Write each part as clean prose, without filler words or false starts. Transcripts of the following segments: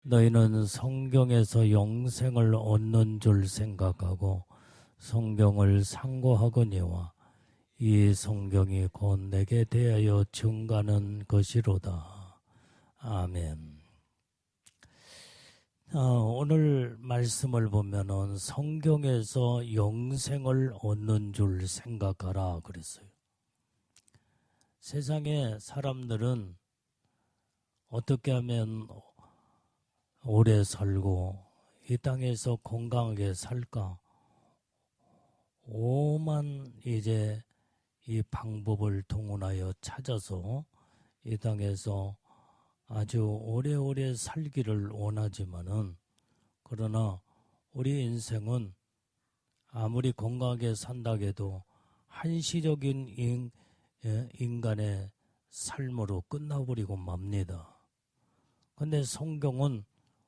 너희는 성경에서 영생을 얻는 줄 생각하고 성경을 상고하거니와 이 성경이 곧 내게 대하여 증가하는 것이로다. 아멘. 오늘 말씀을 보면은 성경에서 영생을 얻는 줄 생각하라 그랬어요. 세상에 사람들은 어떻게 하면 오래 살고 이 땅에서 건강하게 살까? 오만 이제 이 방법을 동원하여 찾아서 이 땅에서 아주 오래오래 살기를 원하지만은, 그러나 우리 인생은 아무리 건강하게 산다고 해도 한시적인 인간의 삶으로 끝나버리고 맙니다. 근데 성경은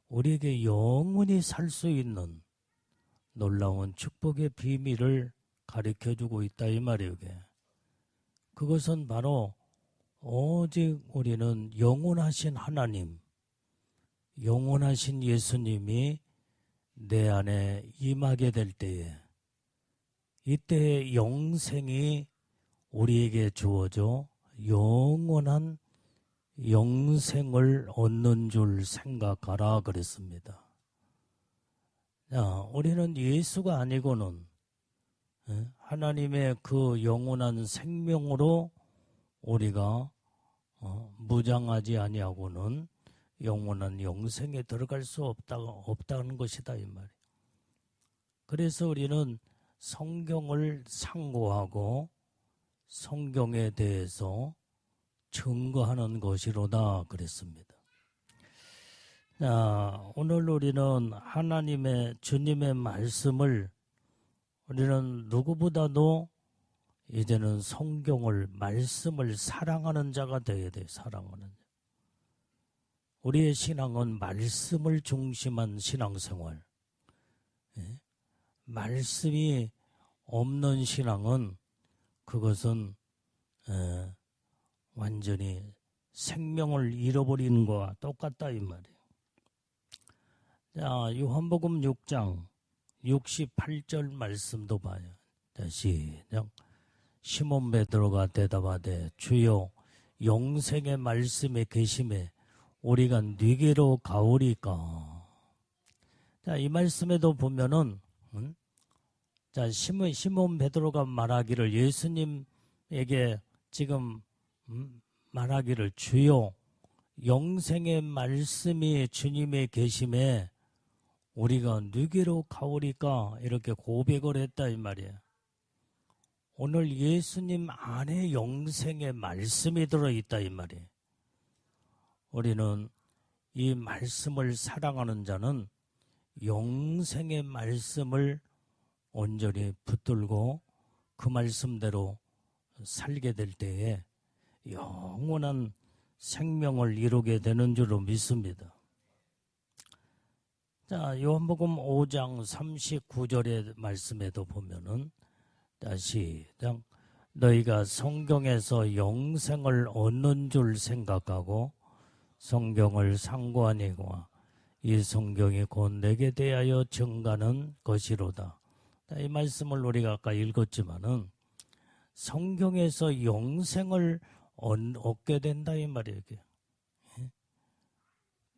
우리에게 영원히 살 수 있는 놀라운 축복의 비밀을 가르쳐주고 있다 이 말이에요. 그것은 바로 오직 우리는 영원하신 하나님, 영원하신 예수님이 내 안에 임하게 될 때에, 이때의 영생이 우리에게 주어져 영원한 영생을 얻는 줄 생각하라 그랬습니다. 우리는 예수가 아니고는 하나님의 그 영원한 생명으로 우리가 무장하지 아니하고는 영원한 영생에 들어갈 수 없다는 것이다 이 말이에요. 그래서 우리는 성경을 상고하고 성경에 대해서 증거하는 것이로다 그랬습니다. 오늘 우리는 하나님의 주님의 말씀을, 우리는 누구보다도 이제는 성경을, 말씀을 사랑하는 자가 되어야 돼요. 사랑하는 자. 우리의 신앙은 말씀을 중심한 신앙생활. 말씀이 없는 신앙은 그것은 완전히 생명을 잃어버리는 것과 똑같다 이 말이에요. 자, 요한복음 6장 68절 말씀도 봐요. 자, 시작. 시몬 베드로가 대답하되 주여 영생의 말씀에 계심에 우리가 네게로 가오리까. 자, 이 말씀에도 보면은 자, 시몬 베드로가 말하기를, 예수님에게 지금 말하기를 주여 영생의 말씀이 주님의 계심에 우리가 네게로 가오리까, 이렇게 고백을 했다 이 말이에요. 오늘 예수님 안에 영생의 말씀이 들어있다 이 말이에요. 우리는 이 말씀을 사랑하는 자는 영생의 말씀을 온전히 붙들고 그 말씀대로 살게 될 때에 영원한 생명을 이루게 되는 줄로 믿습니다. 자, 요한복음 5장 39절의 말씀에도 보면은, 시작. 너희가 성경에서 영생을 얻는 줄 생각하고 성경을 상고하니와 이 성경이 곧 내게 대하여 증가하는 것이로다. 이 말씀을 우리가 아까 읽었지만은 성경에서 영생을 얻게 된다 이 말이에요.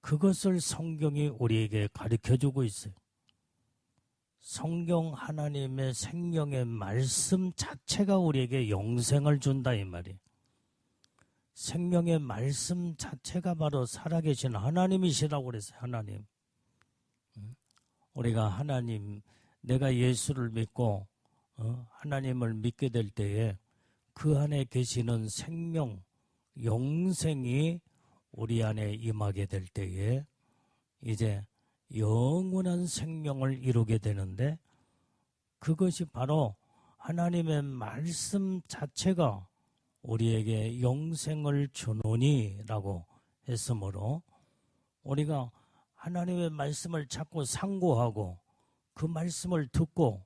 그것을 성경이 우리에게 가르쳐주고 있어요. 성경 하나님의 생명의 말씀 자체가 우리에게 영생을 준다 이 말이에요. 생명의 말씀 자체가 바로 살아계신 하나님이시라고 그랬어요. 하나님. 우리가 하나님, 내가 예수를 믿고 하나님을 믿게 될 때에 그 안에 계시는 생명, 영생이 우리 안에 임하게 될 때에 이제 영원한 생명을 이루게 되는데, 그것이 바로 하나님의 말씀 자체가 우리에게 영생을 주노니라고 했으므로, 우리가 하나님의 말씀을 자꾸 상고하고 그 말씀을 듣고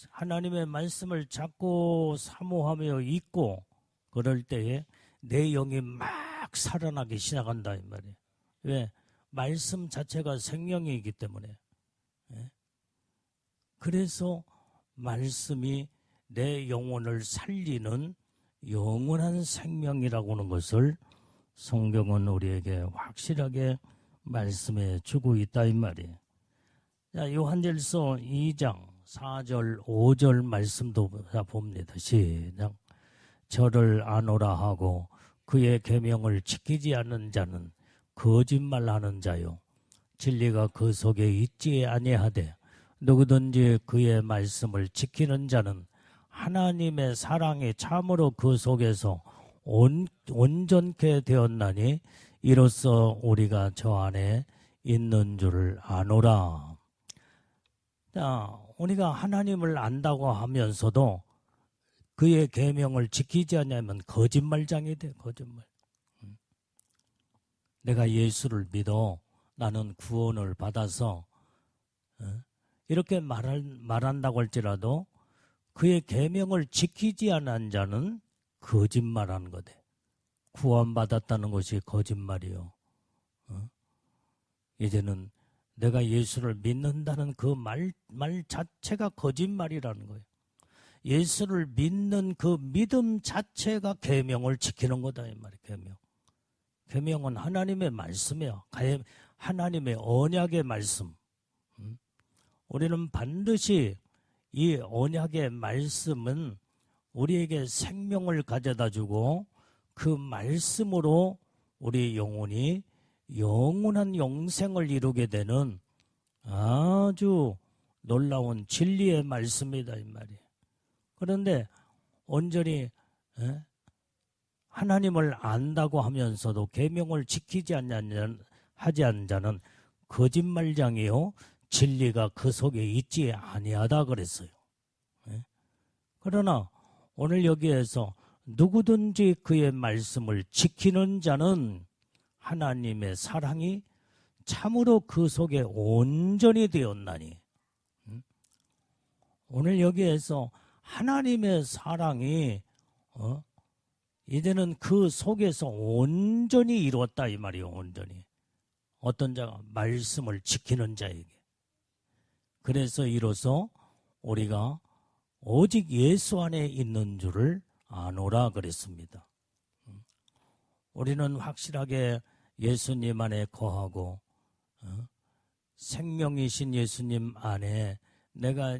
하나님의 말씀을 자꾸 사모하며 읽고 그럴 때에 내 영이 막 살아나기 시작한다 이 말이에요. 왜? 말씀 자체가 생명이기 때문에. 예? 그래서 말씀이 내 영혼을 살리는 영원한 생명이라고 하는 것을 성경은 우리에게 확실하게 말씀해 주고 있다 이 말이에요. 자, 요한일서 2장 4절 5절 말씀도 봅니다. 시작. 저를 아노라 하고 그의 계명을 지키지 않는 자는 거짓말하는 자요 진리가 그 속에 있지 아니하되 누구든지 그의 말씀을 지키는 자는 하나님의 사랑이 참으로 그 속에서 온전케 되었나니 이로써 우리가 저 안에 있는 줄을 아노라. 자, 우리가 하나님을 안다고 하면서도 그의 계명을 지키지 않으면 거짓말장이 돼. 거짓말. 내가 예수를 믿어 나는 구원을 받아서 이렇게 말한다고 할지라도 그의 계명을 지키지 않은 자는 거짓말하는 거대. 구원받았다는 것이 거짓말이요. 이제는 내가 예수를 믿는다는 그 말 자체가 거짓말이라는 거예요. 예수를 믿는 그 믿음 자체가 계명을 지키는 거다 이 말이에요. 계명. 계명은 하나님의 말씀이에요. 하나님의 언약의 말씀. 우리는 반드시 이 언약의 말씀은 우리에게 생명을 가져다 주고 그 말씀으로 우리 영혼이 영원한 영생을 이루게 되는 아주 놀라운 진리의 말씀이다 이 말이에요. 그런데 온전히 하나님을 안다고 하면서도 계명을 지키지 하지 않는 자는 거짓말장이요 진리가 그 속에 있지 아니하다 그랬어요. 그러나 오늘 여기에서 누구든지 그의 말씀을 지키는 자는 하나님의 사랑이 참으로 그 속에 온전히 되었나니. 오늘 여기에서 하나님의 사랑이 이제는 그 속에서 온전히 이루었다 이 말이에요. 온전히. 어떤 자가 말씀을 지키는 자에게. 그래서 이로써 우리가 오직 예수 안에 있는 줄을 아노라 그랬습니다. 우리는 확실하게 예수님 안에 거하고 생명이신 예수님 안에 내가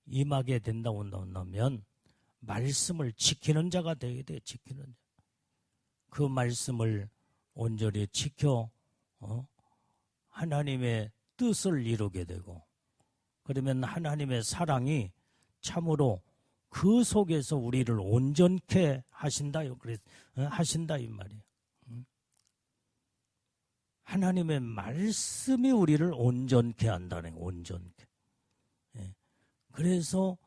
임하게 된다고 한다면 말씀을 지키는 자가 되게 돼. 지키는 자. 그 말씀을 온전히 지켜 하나님의 뜻을 이루게 되고 그러면 하나님의 사랑이 참으로 그 속에서 우리를 온전케 하신다요. 그래서 하신다 이 말이에요. 하나님의 말씀이 우리를 온전케 한다는 거예요. 온전케. 그래서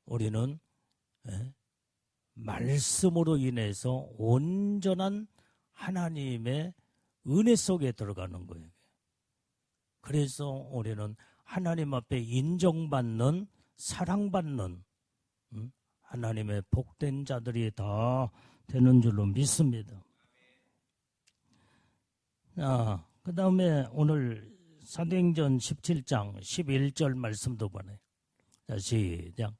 우리는 말씀으로 인해서 온전한 하나님의 은혜 속에 들어가는 거예요. 그래서 우리는 하나님 앞에 인정받는 사랑받는 하나님의 복된 자들이 다 되는 줄로 믿습니다. 그 다음에 오늘 사도행전 17장 11절 말씀도 보네요. 자, 시작.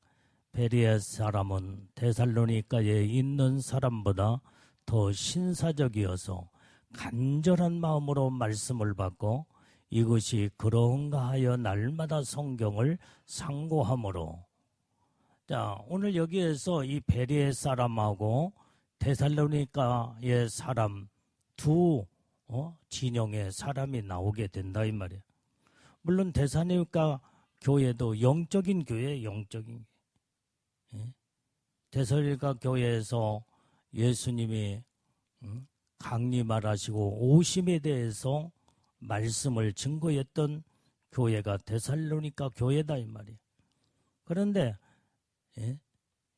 베레아 사람은 데살로니가에 있는 사람보다 더 신사적이어서 간절한 마음으로 말씀을 받고 이것이 그런가 하여 날마다 성경을 상고하므로. 자, 오늘 여기에서 이 베레아 사람하고 데살로니가의 사람 두 진영의 사람이 나오게 된다 이 말이에요. 물론 데살로니가 교회도 영적인 교회예요. 영적인 교회. 데살로니가 교회에서 예수님이 강림하시고 오심에 대해서 말씀을 증거했던 교회가 데살로니가 교회다 이 말이에요. 그런데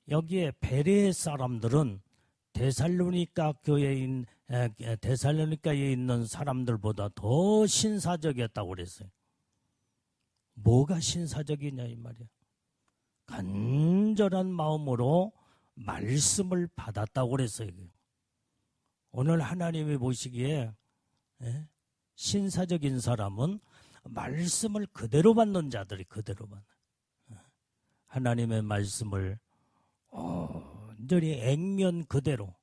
여기에 베레아 사람들은 데살로니가 데살로니가에 있는 사람들보다 더 신사적이었다고 그랬어요. 뭐가 신사적이냐 이 말이야. 간절한 마음으로 말씀을 받았다고 그랬어요. 오늘 하나님이 보시기에 신사적인 사람은 말씀을 그대로 받는 자들이 그대로 받는. 하나님의 말씀을 완전히 액면 그대로,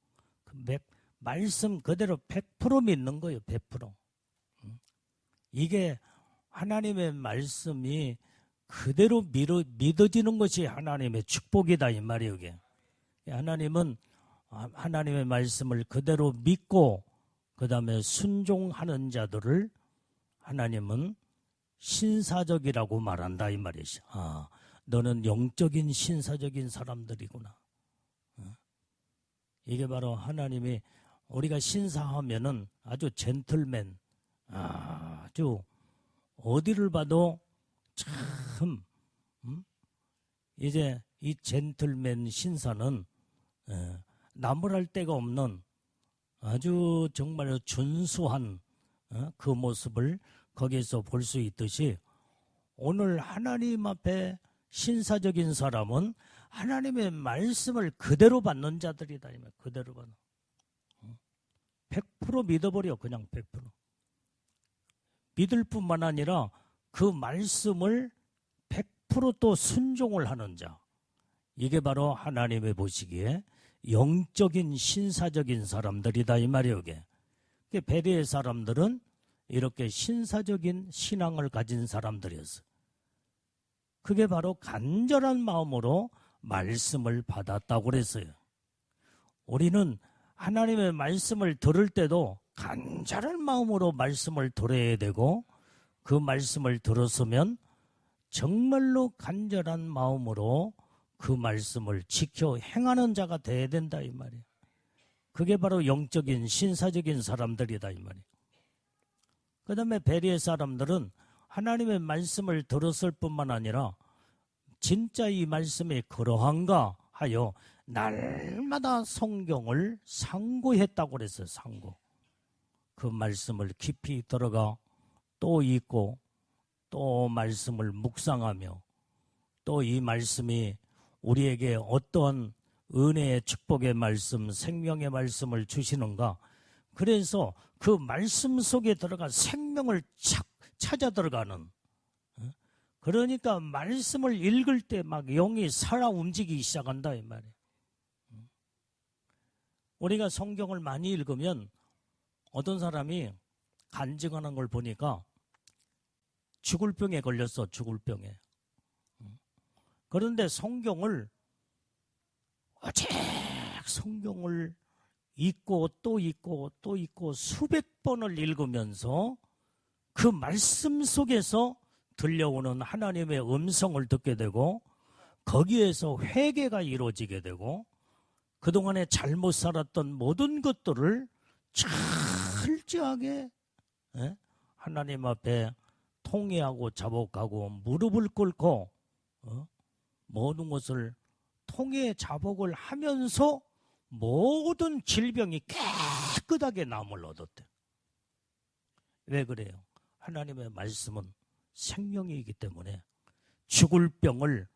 말씀 그대로 100% 믿는 거예요. 100%. 이게 하나님의 말씀이 그대로 믿어지는 것이 하나님의 축복이다 이 말이에요. 이게. 하나님은 하나님의 말씀을 그대로 믿고 그 다음에 순종하는 자들을 하나님은 신사적이라고 말한다 이 말이죠. 아, 너는 영적인 신사적인 사람들이구나. 이게 바로 하나님이, 우리가 신사하면은 아주 젠틀맨, 아주 어디를 봐도 참 이제 이 젠틀맨 신사는 나무랄 데가 없는 아주 정말 준수한 그 모습을 거기에서 볼 수 있듯이, 오늘 하나님 앞에 신사적인 사람은 하나님의 말씀을 그대로 받는 자들이다. 그대로 받는. 100% 믿어버려. 그냥 100%. 믿을 뿐만 아니라 그 말씀을 100% 또 순종을 하는 자. 이게 바로 하나님의 보시기에 영적인 신사적인 사람들이다 이 말이에요. 베레의 사람들은 이렇게 신사적인 신앙을 가진 사람들이었어요. 그게 바로 간절한 마음으로 말씀을 받았다고 그랬어요. 우리는 하나님의 말씀을 들을 때도 간절한 마음으로 말씀을 들어야 되고, 그 말씀을 들었으면 정말로 간절한 마음으로 그 말씀을 지켜 행하는 자가 돼야 된다 이 말이에요. 그게 바로 영적인 신사적인 사람들이다 이 말이에요. 그 다음에 베레의 사람들은 하나님의 말씀을 들었을 뿐만 아니라 진짜 이 말씀에 그러한가 하여 날마다 성경을 상고했다고 그랬어요. 상고. 그 말씀을 깊이 들어가 또 읽고 또 말씀을 묵상하며, 또 이 말씀이 우리에게 어떠한 은혜의 축복의 말씀, 생명의 말씀을 주시는가. 그래서 그 말씀 속에 들어가 생명을 찾아 들어가는, 그러니까 말씀을 읽을 때 막 영이 살아 움직이기 시작한다 이 말이에요. 우리가 성경을 많이 읽으면 어떤 사람이 간증하는 걸 보니까 죽을 병에 걸렸어. 죽을 병에. 그런데 성경을 읽고 또 읽고 또 읽고 수백 번을 읽으면서 그 말씀 속에서 들려오는 하나님의 음성을 듣게 되고, 거기에서 회개가 이루어지게 되고, 그동안에 잘못 살았던 모든 것들을 철저하게 하나님 앞에 통회하고 자복하고 무릎을 꿇고 모든 것을 통회 자복을 하면서 모든 질병이 깨끗하게 나음을 얻었대. 왜 그래요? 하나님의 말씀은 생명이기 때문에 죽을 병을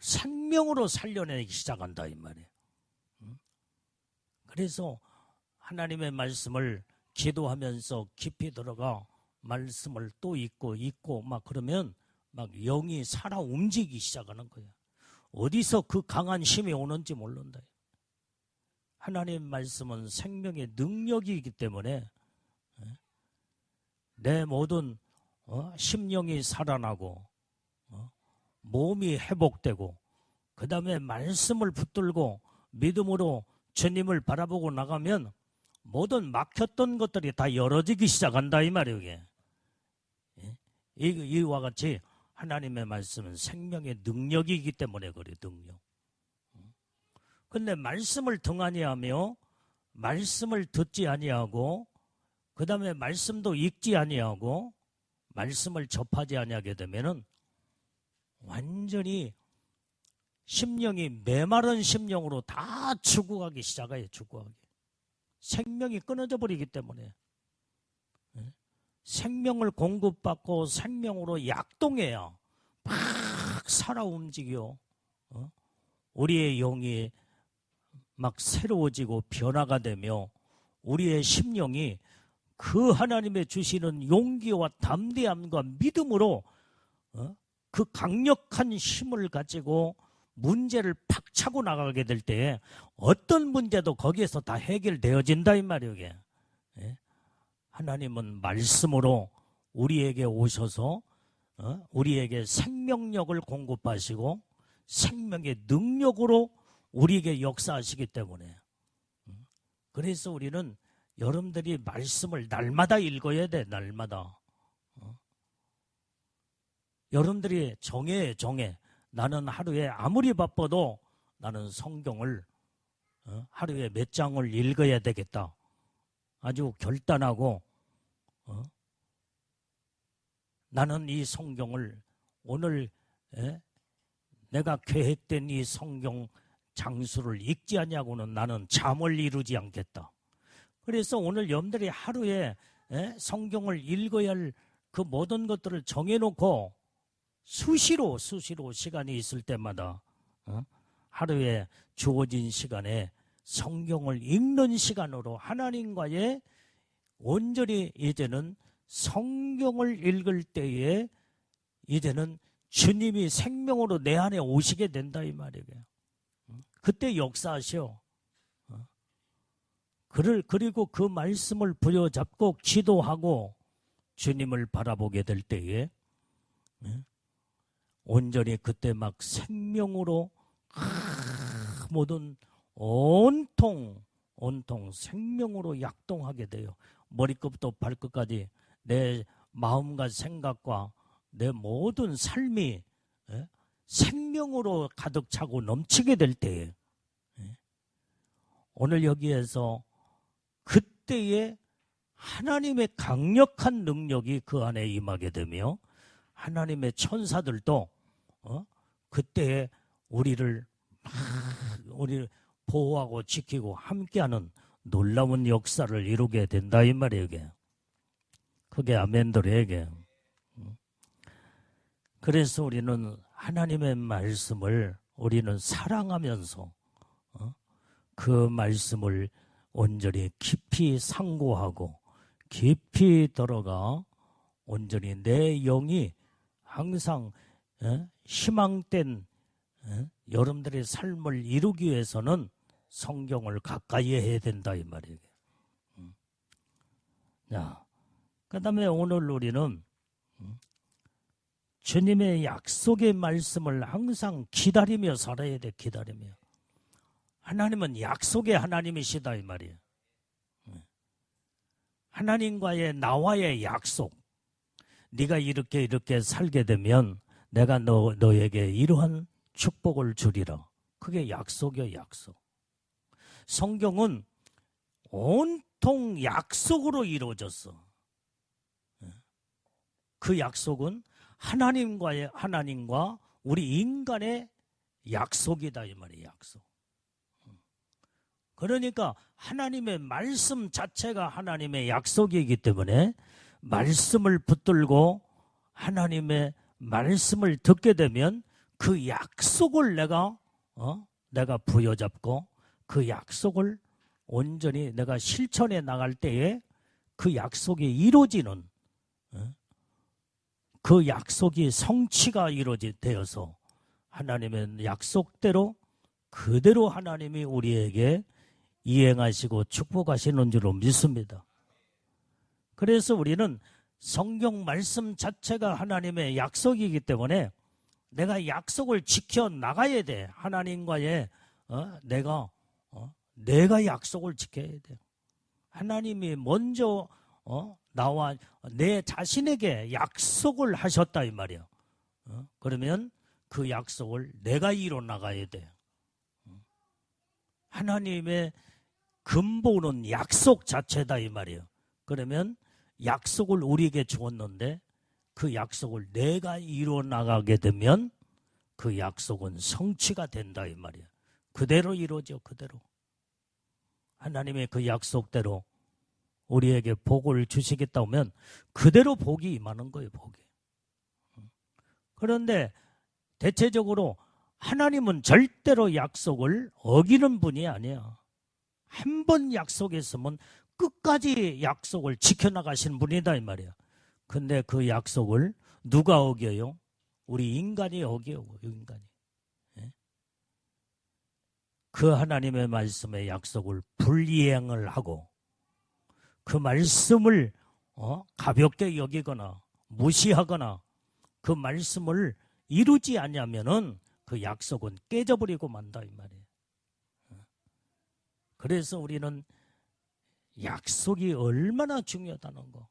생명으로 살려내기 시작한다 이 말이에요. 그래서 하나님의 말씀을 기도하면서 깊이 들어가 말씀을 또 읽고 막 그러면 막 영이 살아 움직이기 시작하는 거야. 어디서 그 강한 힘이 오는지 모른다. 하나님의 말씀은 생명의 능력이기 때문에 내 모든 심령이 살아나고 몸이 회복되고, 그 다음에 말씀을 붙들고 믿음으로 주님을 바라보고 나가면 모든 막혔던 것들이 다 열어지기 시작한다 이 말이에요. 이게. 이와 같이 하나님의 말씀은 생명의 능력이기 때문에 그래. 능력. 근데 말씀을 등한히 하며 말씀을 듣지 아니하고, 그 다음에 말씀도 읽지 아니하고 말씀을 접하지 아니하게 되면은 완전히 심령이 메마른 심령으로 다 죽어가기 시작해요. 죽어가기. 생명이 끊어져 버리기 때문에. 생명을 공급받고 생명으로 약동해야 막 살아 움직여. 우리의 영이 막 새로워지고 변화가 되며 우리의 심령이 그 하나님의 주시는 용기와 담대함과 믿음으로 그 강력한 힘을 가지고 문제를 팍 차고 나가게 될 때에 어떤 문제도 거기에서 다 해결되어진다 이 말이에요. 이게. 하나님은 말씀으로 우리에게 오셔서 우리에게 생명력을 공급하시고 생명의 능력으로 우리에게 역사하시기 때문에, 그래서 우리는 여러분들이 말씀을 날마다 읽어야 돼. 날마다. 여러분들이 정해. 나는 하루에 아무리 바빠도 나는 성경을 하루에 몇 장을 읽어야 되겠다. 아주 결단하고 나는 이 성경을 오늘 내가 계획된 이 성경 장수를 읽지 않냐고는 나는 잠을 이루지 않겠다. 그래서 오늘 여러분들이 하루에 성경을 읽어야 할 그 모든 것들을 정해놓고 수시로 시간이 있을 때마다 하루에 주어진 시간에 성경을 읽는 시간으로 하나님과의 온전히 이제는 성경을 읽을 때에 이제는 주님이 생명으로 내 안에 오시게 된다 이 말이에요. 그때 역사하셔. 그리고 그 말씀을 부여잡고 기도하고 주님을 바라보게 될 때에 온전히 그때 막 생명으로 모든 온통 생명으로 약동하게 돼요. 머리끝부터 발끝까지 내 마음과 생각과 내 모든 삶이 생명으로 가득 차고 넘치게 될 때에 오늘 여기에서 그때에 하나님의 강력한 능력이 그 안에 임하게 되며 하나님의 천사들도 그때에 우리를 보호하고 지키고 함께하는 놀라운 역사를 이루게 된다 이 말이에요. 그게 아멘들에게. 그래서 우리는 하나님의 말씀을 우리는 사랑하면서 그 말씀을 온전히 깊이 상고하고 깊이 들어가 온전히 내 영이 항상 희망된 여러분들의 삶을 이루기 위해서는 성경을 가까이 해야 된다 이 말이에요. 자, 그 다음에 오늘 우리는 주님의 약속의 말씀을 항상 기다리며 살아야 돼. 기다리며. 하나님은 약속의 하나님이시다 이 말이에요. 하나님과의 나와의 약속. 네가 이렇게 살게 되면 내가 너에게 이러한 축복을 주리라. 그게 약속이야, 약속. 성경은 온통 약속으로 이루어졌어. 그 약속은 하나님과 우리 인간의 약속이다 이 말이에요. 약속. 그러니까 하나님의 말씀 자체가 하나님의 약속이기 때문에 말씀을 붙들고 하나님의 말씀을 듣게 되면 그 약속을 내가 부여잡고 그 약속을 온전히 내가 실천해 나갈 때에 그 약속이 이루어지는 그 약속이 성취가 되어서 하나님의 약속대로 그대로 하나님이 우리에게 이행하시고 축복하시는 줄로 믿습니다. 그래서 우리는 성경 말씀 자체가 하나님의 약속이기 때문에 내가 약속을 지켜 나가야 돼. 하나님과의 내가 약속을 지켜야 돼. 하나님이 먼저 나와 내 자신에게 약속을 하셨다 이 말이야. 그러면 그 약속을 내가 이뤄 나가야 돼. 하나님의 근본은 약속 자체다 이 말이에요. 그러면 약속을 우리에게 주었는데 그 약속을 내가 이루어 나가게 되면 그 약속은 성취가 된다 이 말이에요. 그대로 이루어져. 그대로. 하나님의 그 약속대로 우리에게 복을 주시겠다 하면 그대로 복이 임하는 거예요. 복이. 그런데 대체적으로 하나님은 절대로 약속을 어기는 분이 아니야. 한 번 약속했으면 끝까지 약속을 지켜나가신 분이다 이 말이야. 근데 그 약속을 누가 어겨요? 우리 인간이 어겨요. 인간이. 그 하나님의 말씀의 약속을 불이행을 하고 그 말씀을 가볍게 여기거나 무시하거나 그 말씀을 이루지 않으면은 그 약속은 깨져버리고 만다 이 말이에요. 그래서 우리는 약속이 얼마나 중요하다는 거.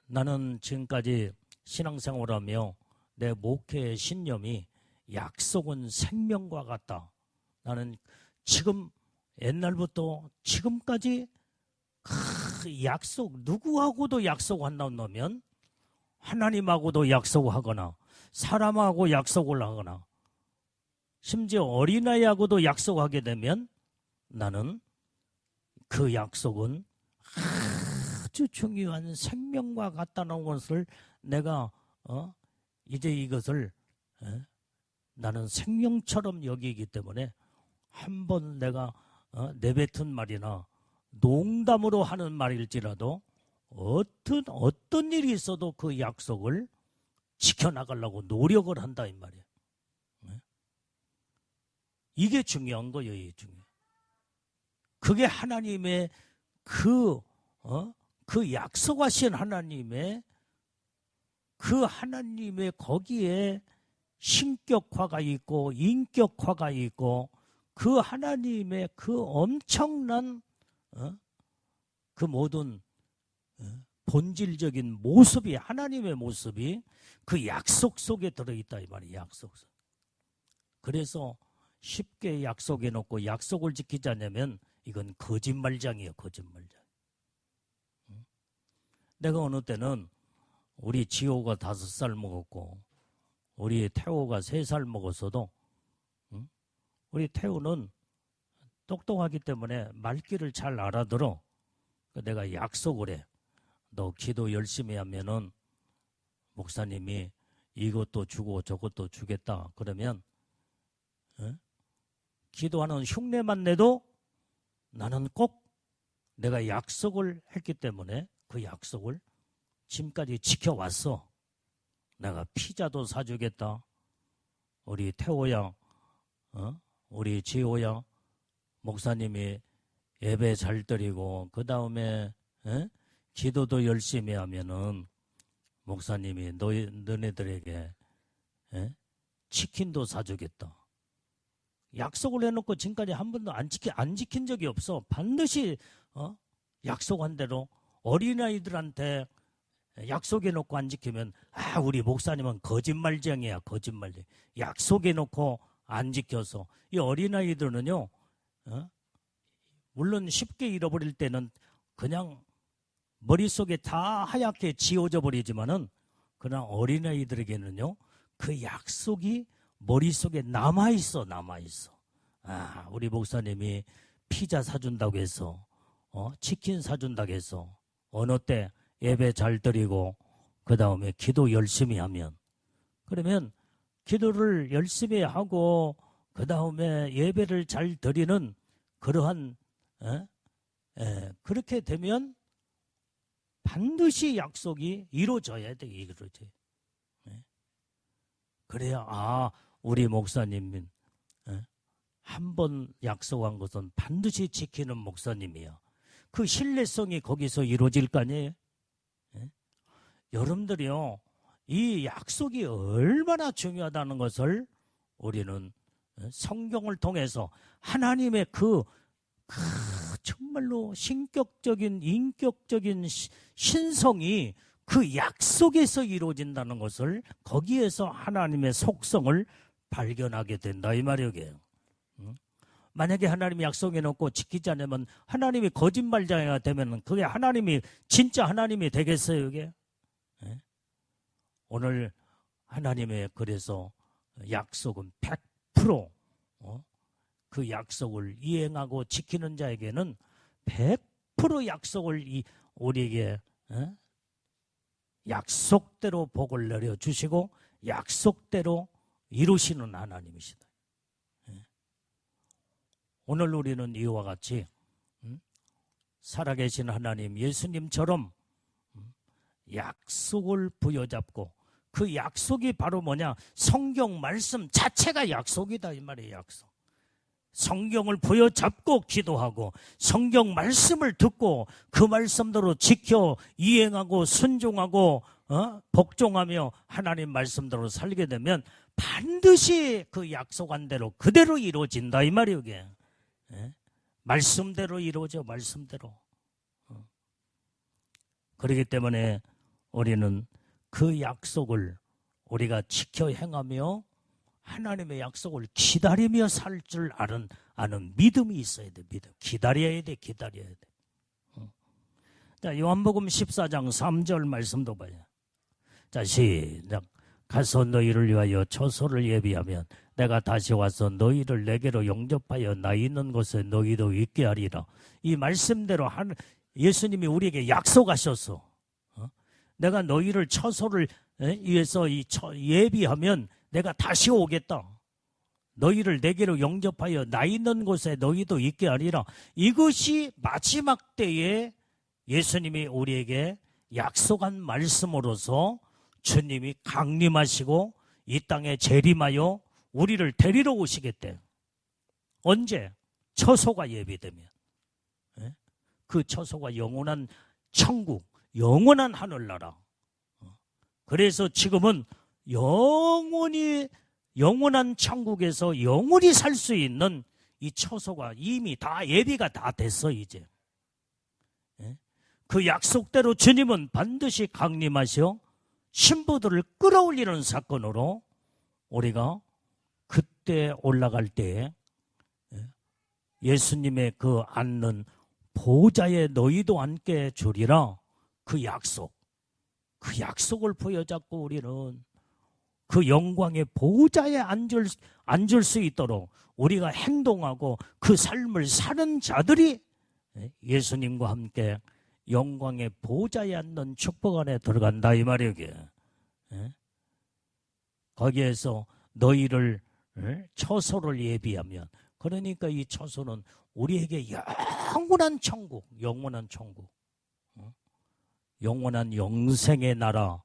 나는 지금까지 신앙생활하며 내 목회의 신념이 약속은 생명과 같다. 나는 지금 옛날부터 지금까지 약속, 누구하고도 약속한다고 하면 하나님하고도 약속하거나 사람하고 약속을 하거나 심지어 어린아이하고도 약속하게 되면 나는 그 약속은 아주 중요한 생명과 같다는 것을 내가 이제 이것을 나는 생명처럼 여기기 때문에 한번 내가 내뱉은 말이나 농담으로 하는 말일지라도 어떤 일이 있어도 그 약속을 지켜나가려고 노력을 한다 이 말이에요. 이게 중요한 거예요. 이게 중요해. 그게 하나님의 그 약속하신 하나님의 그 하나님의 거기에 신격화가 있고 인격화가 있고 그 하나님의 그 엄청난 그 모든 본질적인 모습이 하나님의 모습이 그 약속 속에 들어있다 이 말이에요. 약속 속. 그래서 쉽게 약속해 놓고 약속을 지키지 않으면 이건 거짓말장이에요. 거짓말장. 내가 어느 때는 우리 지호가 5살 먹었고 우리 태호가 3살 먹었어도 우리 태호는 똑똑하기 때문에 말귀를 잘 알아들어. 내가 약속을 해. 너 기도 열심히 하면은 목사님이 이것도 주고 저것도 주겠다. 그러면 기도하는 흉내만 내도 나는 꼭 내가 약속을 했기 때문에 그 약속을 지금까지 지켜왔어. 내가 피자도 사주겠다. 우리 태호야, 우리 지호야, 목사님이 예배 잘 드리고 그 다음에 기도도 열심히 하면은 목사님이 너네들에게 치킨도 사주겠다. 약속을 해놓고 지금까지 한 번도 안 지킨 적이 없어. 반드시 약속한 대로 어린아이들한테 약속해놓고 안 지키면 우리 목사님은 거짓말쟁이야. 거짓말쟁이. 약속해놓고 안 지켜서. 이 어린아이들은요 물론 쉽게 잃어버릴 때는 그냥 머릿속에 다 하얗게 지워져 버리지만은 그러나 어린아이들에게는요 그 약속이 머릿속에 남아있어. 우리 목사님이 피자 사준다고 해서 치킨 사준다고 해서 어느 때 예배 잘 드리고 그 다음에 기도 열심히 하면 그러면 기도를 열심히 하고 그 다음에 예배를 잘 드리는 그러한 그렇게 되면 반드시 약속이 이루어져야 돼. 이루어져야. 그래야 우리 목사님은 한 번 약속한 것은 반드시 지키는 목사님이야. 그 신뢰성이 거기서 이루어질 거 아니에요? 여러분들이요, 이 약속이 얼마나 중요하다는 것을 우리는 성경을 통해서 하나님의 정말로 신격적인 인격적인 신성이 그 약속에서 이루어진다는 것을 거기에서 하나님의 속성을 발견하게 된다 이 말이에요. 만약에 하나님이 약속해 놓고 지키지 않으면 하나님이 거짓말쟁이가 되면 그게 하나님이 진짜 하나님이 되겠어요 이게? 오늘 하나님의 그래서 약속은 100% 그 약속을 이행하고 지키는 자에게는 100% 약속을 우리에게 약속대로 복을 내려주시고 약속대로 이루시는 하나님이시다. 오늘 우리는 이와 같이 살아계신 하나님 예수님처럼 약속을 부여잡고, 그 약속이 바로 뭐냐? 성경 말씀 자체가 약속이다 이 말이에요. 약속. 성경을 부여잡고 기도하고 성경 말씀을 듣고 그 말씀대로 지켜 이행하고 순종하고 복종하며 하나님 말씀대로 살게 되면 반드시 그 약속한 대로 그대로 이루어진다 이 말이에요. 이게. 말씀대로 이루어져. 말씀대로. 그렇기 때문에 우리는 그 약속을 우리가 지켜 행하며 하나님의 약속을 기다리며 살 줄 아는 믿음이 있어야 돼. 믿음. 기다려야 돼. 기다려야 돼. 자, 요한복음 14장 3절 말씀도 봐요. 자, 시작. 가서 너희를 위하여 처소를 예비하면 내가 다시 와서 너희를 내게로 영접하여 나 있는 곳에 너희도 있게 하리라. 이 말씀대로 예수님이 우리에게 약속하셨어. 내가 너희를 처소를 위해서 예비하면 내가 다시 오겠다. 너희를 내게로 영접하여 나 있는 곳에 너희도 있게 하리라. 이것이 마지막 때에 예수님이 우리에게 약속한 말씀으로서 주님이 강림하시고 이 땅에 재림하여 우리를 데리러 오시겠대. 언제? 처소가 예비되면. 그 처소가 영원한 천국, 영원한 하늘나라. 그래서 지금은 영원한 천국에서 영원히 살 수 있는 이 처소가 이미 다 예비가 다 됐어 이제. 그 약속대로 주님은 반드시 강림하셔 신부들을 끌어올리는 사건으로 우리가 그때 올라갈 때에 예수님의 그 앉는 보좌에 너희도 앉게 주리라. 그 약속을 부여잡고 우리는 그 영광의 보좌에 앉을 수 있도록 우리가 행동하고 그 삶을 사는 자들이 예수님과 함께 영광의 보좌에 앉는 축복 안에 들어간다 이 말이에요. 거기에서 너희를 처소를 예비하면, 그러니까 이 처소는 우리에게 영원한 천국, 영원한 천국, 영원한 영생의 나라,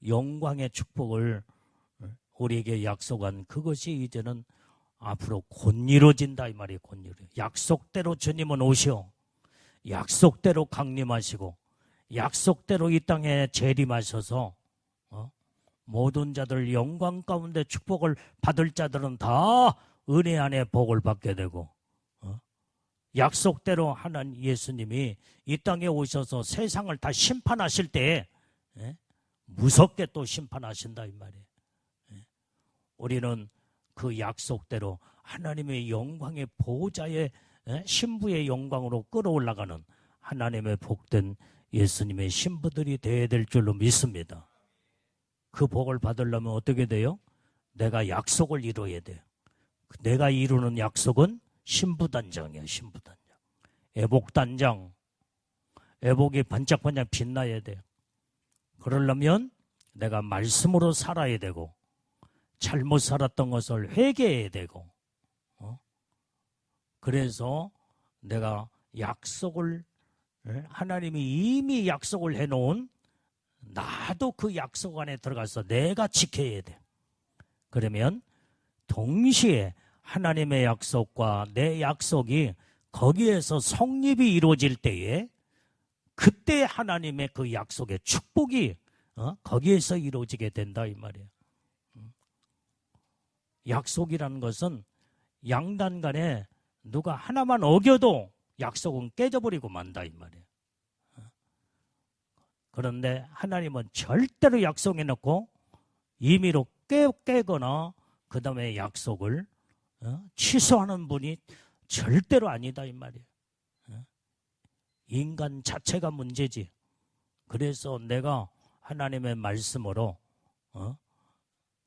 영광의 축복을 우리에게 약속한 그것이 이제는 앞으로 곧 이루어진다 이 말이에요. 곧 이루어져. 약속대로 주님은 오시오. 약속대로 강림하시고 약속대로 이 땅에 재림하셔서 모든 자들 영광 가운데 축복을 받을 자들은 다 은혜 안에 복을 받게 되고 약속대로 하나님 예수님이 이 땅에 오셔서 세상을 다 심판하실 때에 무섭게 또 심판하신다 이 말이에요. 우리는 그 약속대로 하나님의 영광의 보호자의 신부의 영광으로 끌어올라가는 하나님의 복된 예수님의 신부들이 되어야 될 줄로 믿습니다. 그 복을 받으려면 어떻게 돼요? 내가 약속을 이루어야 돼요. 내가 이루는 약속은 신부단장이에요. 신부단장. 애복단장. 애복이 반짝반짝 빛나야 돼요. 그러려면 내가 말씀으로 살아야 되고 잘못 살았던 것을 회개해야 되고 그래서 내가 약속을 하나님이 이미 약속을 해놓은 나도 그 약속 안에 들어가서 내가 지켜야 돼. 그러면 동시에 하나님의 약속과 내 약속이 거기에서 성립이 이루어질 때에 그때 하나님의 그 약속의 축복이 거기에서 이루어지게 된다 이 말이에요. 약속이라는 것은 양단 간에 누가 하나만 어겨도 약속은 깨져버리고 만다 이 말이에요. 그런데 하나님은 절대로 약속해놓고 임의로 깨거나 그 다음에 약속을 취소하는 분이 절대로 아니다 이 말이에요. 인간 자체가 문제지. 그래서 내가 하나님의 말씀으로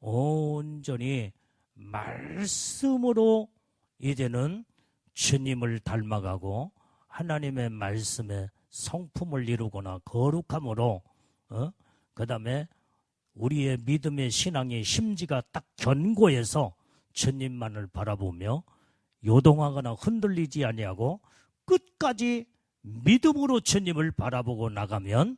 온전히 말씀으로 이제는 주님을 닮아가고 하나님의 말씀에 성품을 이루거나 거룩함으로 그 다음에 우리의 믿음의 신앙의 심지가 딱 견고해서 주님만을 바라보며 요동하거나 흔들리지 아니하고 끝까지 믿음으로 주님을 바라보고 나가면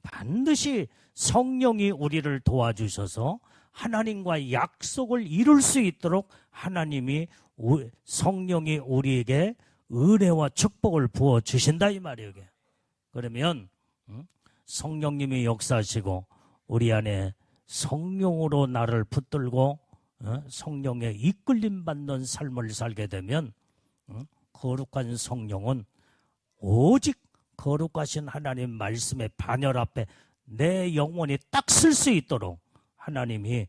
반드시 성령이 우리를 도와주셔서 하나님과 약속을 이룰 수 있도록 하나님이 성령이 우리에게 은혜와 축복을 부어주신다 이 말이에요. 그러면 성령님이 역사하시고 우리 안에 성령으로 나를 붙들고 성령의 이끌림 받는 삶을 살게 되면 거룩한 성령은 오직 거룩하신 하나님 말씀의 반열 앞에 내 영혼이 딱 설 수 있도록 하나님이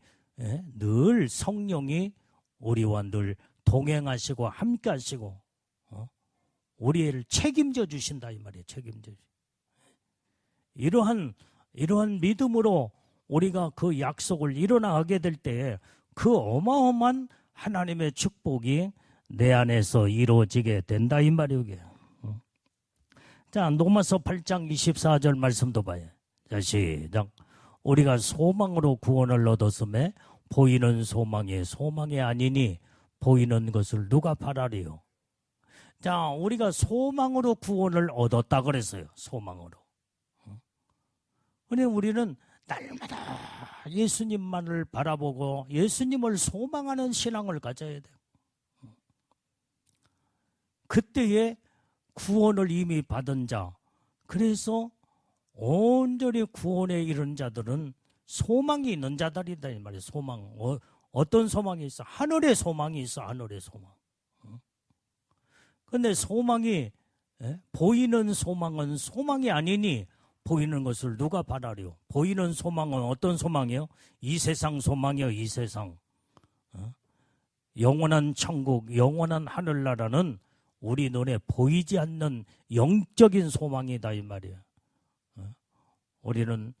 늘 성령이 우리와 늘 동행하시고 함께 하시고 우리를 책임져 주신다 이 말이에요. 책임져 주신다. 이러한 믿음으로 우리가 그 약속을 이뤄나가게 될 때에 그 어마어마한 하나님의 축복이 내 안에서 이루어지게 된다 이 말이에요. 자, 로마서 8장 24절 말씀도 봐요. 자, 시작. 우리가 소망으로 구원을 얻었음에 보이는 소망이 아니니 보이는 것을 누가 바라리요. 자, 우리가 소망으로 구원을 얻었다 그랬어요. 소망으로. 근데 우리는 날마다 예수님만을 바라보고 예수님을 소망하는 신앙을 가져야 돼요. 그때에 구원을 이미 받은 자, 그래서 온전히 구원에 이른 자들은 소망이 있는 자들이다 이 말이에요. 소망. 어떤 소망이 있어? 하늘의 소망이 있어. 하늘의 소망. 근데 소망이 보이는 소망은 소망이 아니니 보이는 것을 누가 바라려? 보이는 소망은 어떤 소망이요? 이 세상 소망이요. 이 세상. 영원한 천국, 영원한 하늘나라는 우리 눈에 보이지 않는 영적인 소망이다 이 말이에요. 우리는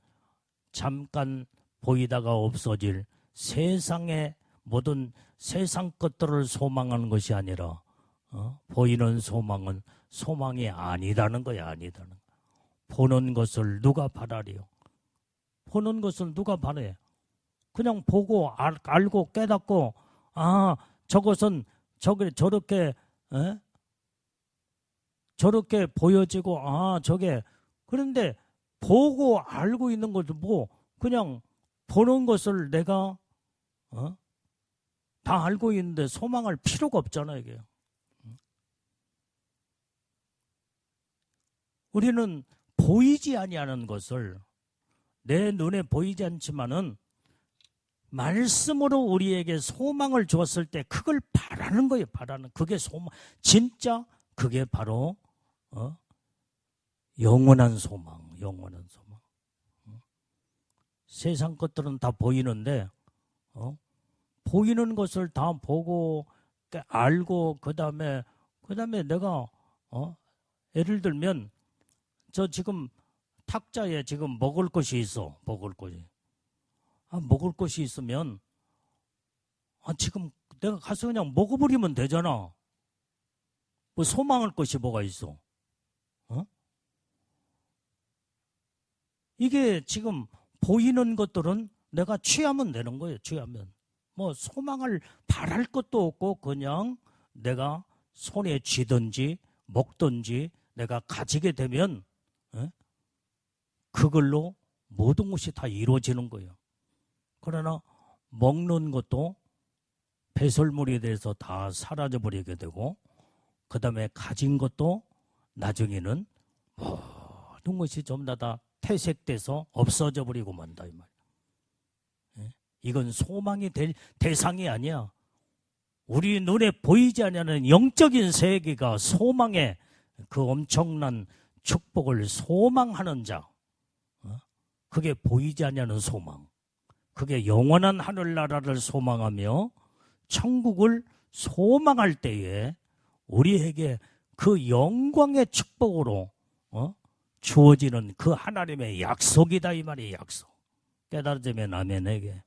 잠깐 보이다가 없어질 세상의 모든 세상 것들을 소망하는 것이 아니라 보이는 소망은 소망이 아니다는 거야. 아니다는 거야. 보는 것을 누가 바라리요? 보는 것을 누가 바래? 그냥 보고 알고 깨닫고 저것은 저렇게 보여지고 저게 그런데 보고 알고 있는 것도 뭐 그냥 보는 것을 내가 다 알고 있는데 소망할 필요가 없잖아요. 이게. 우리는 보이지 아니하는 것을 내 눈에 보이지 않지만은 말씀으로 우리에게 소망을 주었을 때 그걸 바라는 거예요. 바라는 그게 소망. 진짜 그게 바로 영원한 소망. 영원한 소망. 세상 것들은 다 보이는데 보이는 것을 다 보고 알고 그다음에 내가 예를 들면 저 지금 탁자에 지금 먹을 것이 있어. 먹을 것이. 먹을 것이 있으면 지금 내가 가서 그냥 먹어버리면 되잖아. 뭐 소망할 것이 뭐가 있어? 이게 지금 보이는 것들은 내가 취하면 되는 거예요. 취하면. 뭐 소망을 바랄 것도 없고 그냥 내가 손에 쥐든지 먹든지 내가 가지게 되면 그걸로 모든 것이 다 이루어지는 거예요. 그러나 먹는 것도 배설물이 돼서 다 사라져버리게 되고 그 다음에 가진 것도 나중에는 모든 것이 전부 다 퇴색돼서 없어져 버리고 만다 이 말이야. 이건 소망이 될 대상이 아니야. 우리 눈에 보이지 않는 영적인 세계가 소망의 그 엄청난 축복을 소망하는 자. 그게 보이지 않는 소망. 그게 영원한 하늘나라를 소망하며 천국을 소망할 때에 우리에게 그 영광의 축복으로 주어지는 그 하나님의 약속이다 이 말이에요. 약속. 깨달아지면 아멘에게.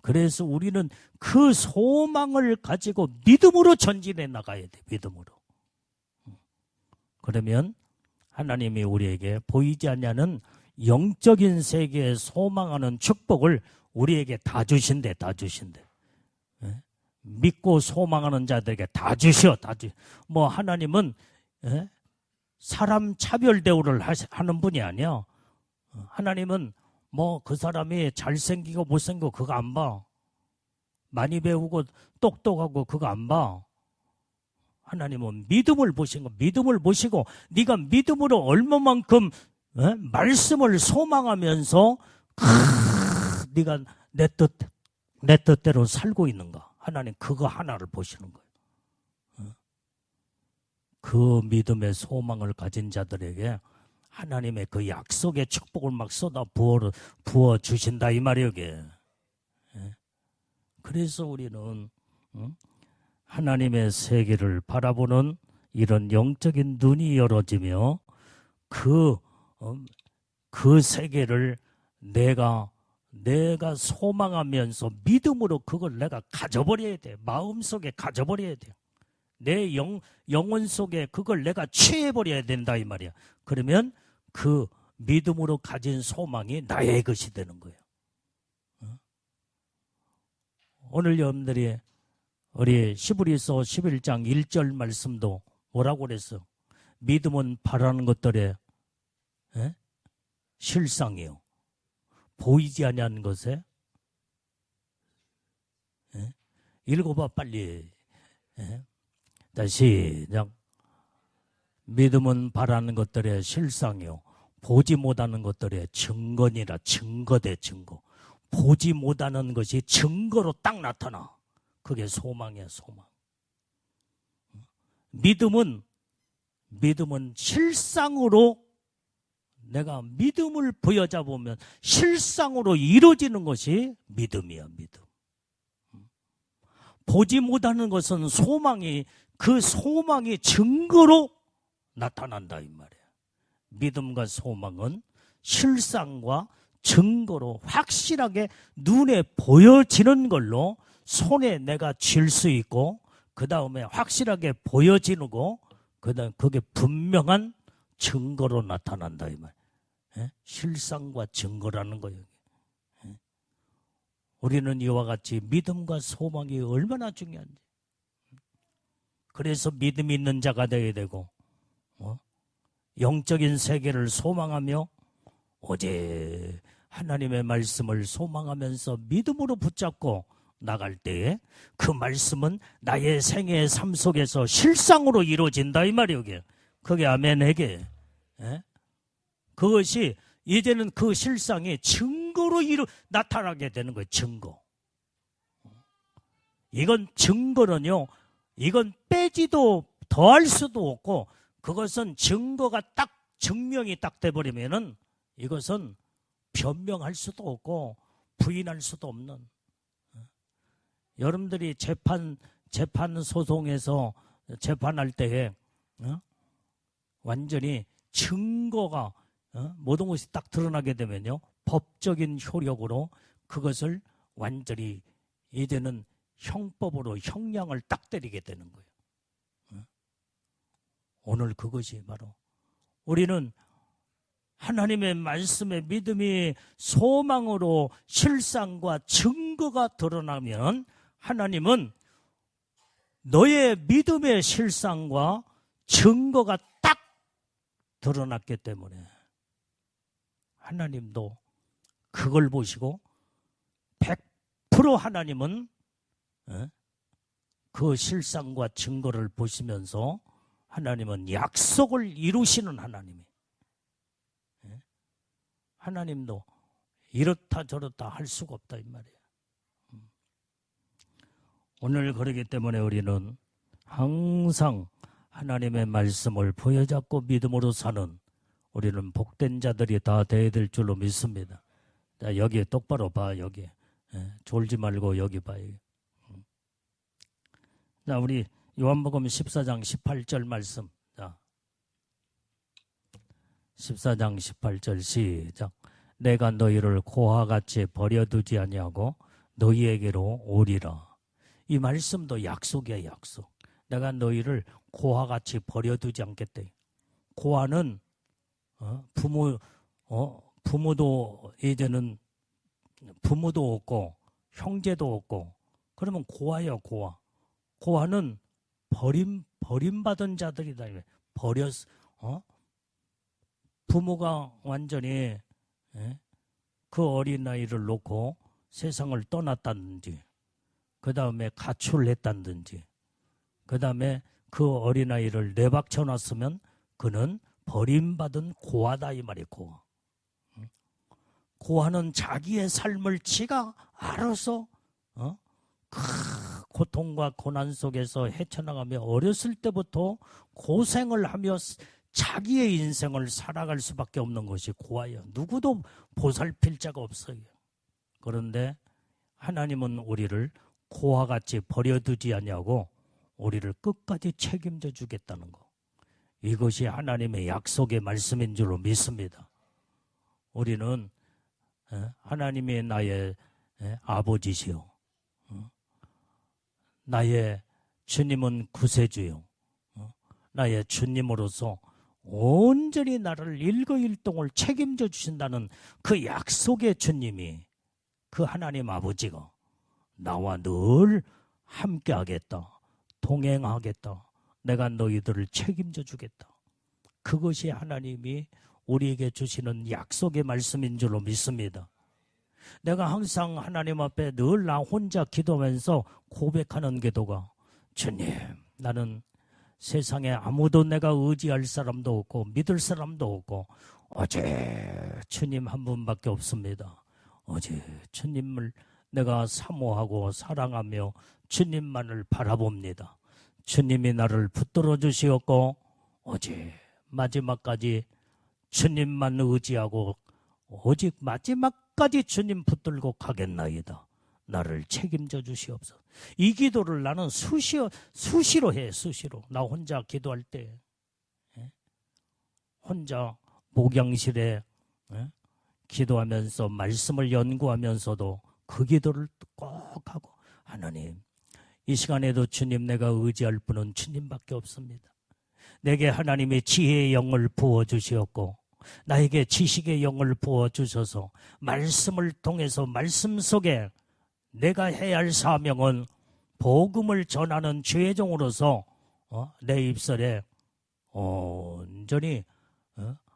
그래서 우리는 그 소망을 가지고 믿음으로 전진해 나가야 돼. 믿음으로. 그러면 하나님이 우리에게 보이지 않는 영적인 세계에 소망하는 축복을 우리에게 다 주신대. 다 주신대. 믿고 소망하는 자들에게 다 주셔. 다 주셔. 뭐 하나님은 사람 차별 대우를 하는 분이 아니야. 하나님은 뭐 그 사람이 잘생기고 못생기고 그거 안 봐. 많이 배우고 똑똑하고 그거 안 봐. 하나님은 믿음을 보신 거, 믿음을 보시고 네가 믿음으로 얼마만큼 말씀을 소망하면서 네가 내 뜻대로 살고 있는가. 하나님 그거 하나를 보시는 거예요. 그 믿음의 소망을 가진 자들에게 하나님의 그 약속의 축복을 막 쏟아 부어 주신다 이 말이에요. 이게. 그래서 우리는 하나님의 세계를 바라보는 이런 영적인 눈이 열어지며 그 세계를 내가 소망하면서 믿음으로 그걸 내가 가져버려야 돼. 마음속에 가져버려야 돼. 내 영혼 속에 그걸 내가 취해버려야 된다 이 말이야. 그러면 그 믿음으로 가진 소망이 나의 것이 되는 거예요. 오늘 여러분들이 우리 히브리서 11장 1절 말씀도 뭐라고 그랬어? 믿음은 바라는 것들의 실상이요. 보이지 아니하는 것에 읽어봐 빨리. 다시 시작. 믿음은 바라는 것들의 실상이요. 보지 못하는 것들의 증거니라. 증거대 증거. 보지 못하는 것이 증거로 딱 나타나. 그게 소망이야, 소망. 믿음은 실상으로 내가 믿음을 부여잡으면 실상으로 이루어지는 것이 믿음이야, 믿음. 보지 못하는 것은 그 소망이 증거로 나타난다 이 말이야. 믿음과 소망은 실상과 증거로 확실하게 눈에 보여지는 걸로 손에 내가 쥘 수 있고 그 다음에 확실하게 보여지는 거 그다음 그게 분명한 증거로 나타난다 이 말. 실상과 증거라는 거예요. 우리는 이와 같이 믿음과 소망이 얼마나 중요한지. 그래서 믿음이 있는 자가 되어야 되고 영적인 세계를 소망하며 오직 하나님의 말씀을 소망하면서 믿음으로 붙잡고 나갈 때에 그 말씀은 나의 생애의 삶 속에서 실상으로 이루어진다 이 말이에요. 그게 아멘에게. 그것이 이제는 그 실상이 증거로 나타나게 되는 거예요. 증거. 이건 증거는요. 이건 빼지도 더할 수도 없고 그것은 증거가 딱 증명이 딱 돼버리면은 이것은 변명할 수도 없고 부인할 수도 없는. 여러분들이 재판 소송에서 재판할 때에 완전히 증거가 모든 것이 딱 드러나게 되면요 법적인 효력으로 그것을 완전히 이제는 형법으로 형량을 딱 때리게 되는 거예요. 오늘 그것이 바로 우리는 하나님의 말씀에 믿음이 소망으로 실상과 증거가 드러나면 하나님은 너의 믿음의 실상과 증거가 딱 드러났기 때문에 하나님도 그걸 보시고 100% 하나님은 그 실상과 증거를 보시면서 하나님은 약속을 이루시는 하나님이. 하나님도 이렇다 저렇다 할 수가 없다 이 말이에요. 오늘 그러기 때문에 우리는 항상 하나님의 말씀을 부여잡고 믿음으로 사는 우리는 복된 자들이 다 되어야 될 줄로 믿습니다. 자, 여기 똑바로 봐. 여기 졸지 말고 여기 봐. 자, 우리 요한복음 14장 18절 말씀. 자, 14장 18절 시작. 내가 너희를 고와 같이 버려두지 아니하고 너희에게로 오리라. 이 말씀도 약속이야, 약속. 내가 너희를 고와 같이 버려두지 않겠대. 고아는 부모도 이제는 부모도 없고 형제도 없고 그러면 고아야 고아. 고아는 버림받은 자들이다. 부모가 완전히 그 어린아이를 놓고 세상을 떠났다든지, 그 다음에 가출을 했다든지, 그 다음에 그 어린아이를 내박쳐 놨으면 그는 버림받은 고아다 이 말이에요. 고아. 고아는 자기의 삶을 지가 알아서 그 고통과 고난 속에서 헤쳐나가며 어렸을 때부터 고생을 하며 자기의 인생을 살아갈 수밖에 없는 것이 고아예요. 누구도 보살필 자가 없어요. 그런데 하나님은 우리를 고아같이 버려두지 않냐고 우리를 끝까지 책임져 주겠다는 거. 이것이 하나님의 약속의 말씀인 줄로 믿습니다. 우리는 하나님이 나의 아버지시요, 나의 주님은 구세주요, 나의 주님으로서 온전히 나를 일거일동을 책임져 주신다는 그 약속의 주님이, 그 하나님 아버지가 나와 늘 함께하겠다, 동행하겠다, 내가 너희들을 책임져 주겠다. 그것이 하나님이 우리에게 주시는 약속의 말씀인 줄로 믿습니다. 내가 항상 하나님 앞에 늘 나 혼자 기도하면서 고백하는 기도가, 주님, 나는 세상에 아무도 내가 의지할 사람도 없고 믿을 사람도 없고 오직 주님 한 분밖에 없습니다. 오직 주님을 내가 사모하고 사랑하며 주님만을 바라봅니다. 주님이 나를 붙들어 주시었고 오직 마지막까지 주님만 의지하고 오직 마지막까지 주님 붙들고 가겠나이다. 나를 책임져 주시옵소서. 이 기도를 나는 수시로 해. 수시로. 나 혼자 기도할 때, 혼자 목양실에 기도하면서 말씀을 연구하면서도 그 기도를 꼭 하고, 하나님, 이 시간에도 주님, 내가 의지할 분은 주님밖에 없습니다. 내게 하나님의 지혜의 영을 부어주시었고 나에게 지식의 영을 부어주셔서 말씀을 통해서 말씀 속에 내가 해야 할 사명은 복음을 전하는 죄종으로서 내 입술에 온전히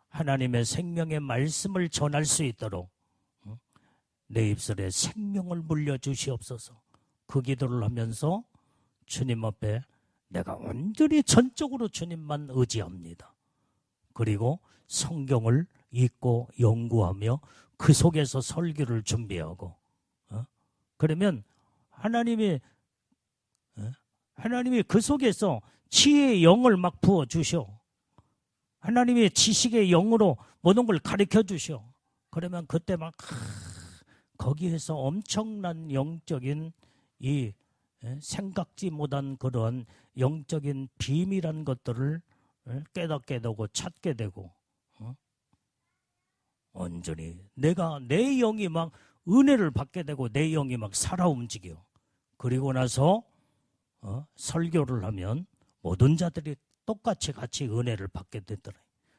하나님의 생명의 말씀을 전할 수 있도록 내 입술에 생명을 물려주시옵소서. 그 기도를 하면서 주님 앞에 내가 온전히 전적으로 주님만 의지합니다. 그리고 성경을 읽고 연구하며 그 속에서 설교를 준비하고, 그러면 하나님이 그 속에서 지혜의 영을 막 부어주셔. 하나님의 지식의 영으로 모든 걸 가르쳐 주셔. 그러면 그때 막 거기에서 엄청난 영적인 이 생각지 못한 그런 영적인 비밀한 것들을 깨닫게 되고 찾게 되고, 온전히 내 영이 막 은혜를 받게 되고 내 영이 막 살아 움직여. 그리고 나서 설교를 하면 모든 자들이 똑같이 같이 은혜를 받게 되더라.